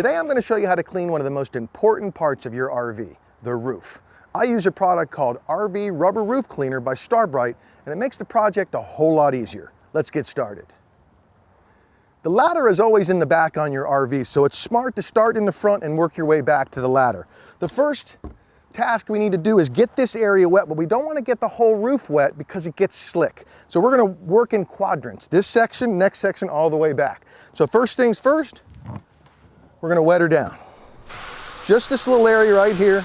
Today I'm going to show you how to clean one of the most important parts of your RV, the roof. I use a product called RV Rubber Roof Cleaner by Starbrite, and it makes the project a whole lot easier. Let's get started. The ladder is always in the back on your RV, so it's smart to start in the front and work your way back to the ladder. The first task we need to do is get this area wet, but we don't want to get the whole roof wet because it gets slick. So we're going to work in quadrants. This section, next section, all the way back. So first things first, we're going to wet her down. Just this little area right here.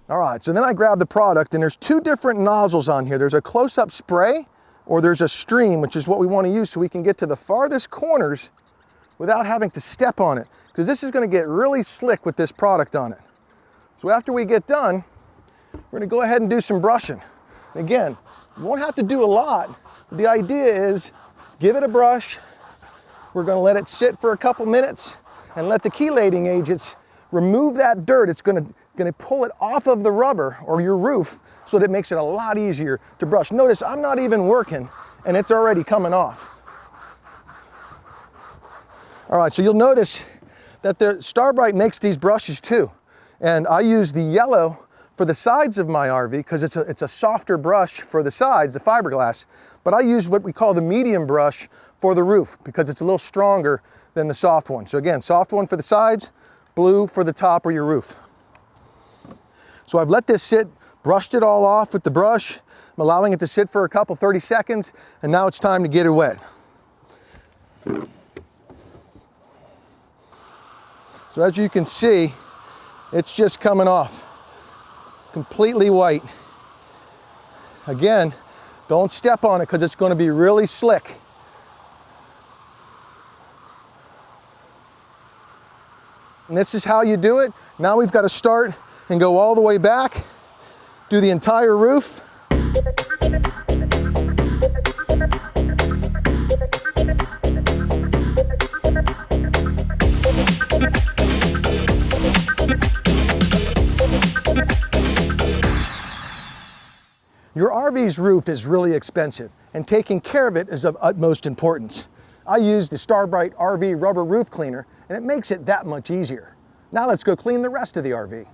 All right, so then I grab the product, and there's two different nozzles on here. There's a close-up spray, or there's a stream, which is what we want to use so we can get to the farthest corners without having to step on it, because this is going to get really slick with this product on it. So after we get done, we're going to go ahead and do some brushing. Again, you won't have to do a lot. The idea is give it a brush. We're going to let it sit for a couple minutes and let the chelating agents remove that dirt. It's going to pull it off of the rubber or your roof so that it makes it a lot easier to brush. Notice I'm not even working and it's already coming off. All right, so you'll notice that the Starbrite makes these brushes too. And I use the yellow for the sides of my RV because it's a softer brush for the sides, the fiberglass. But I use what we call the medium brush for the roof because it's a little stronger than the soft one. So again, soft one for the sides, blue for the top or your roof. So I've let this sit, brushed it all off with the brush. I'm allowing it to sit for a couple, 30 seconds, and now it's time to get it wet. So as you can see, it's just coming off. Completely white. Again, don't step on it because it's going to be really slick. And this is how you do it. Now we've got to start and go all the way back, do the entire roof. Your RV's roof is really expensive, and taking care of it is of utmost importance. I use the Starbrite RV Rubber Roof Cleaner, and it makes it that much easier. Now let's go clean the rest of the RV.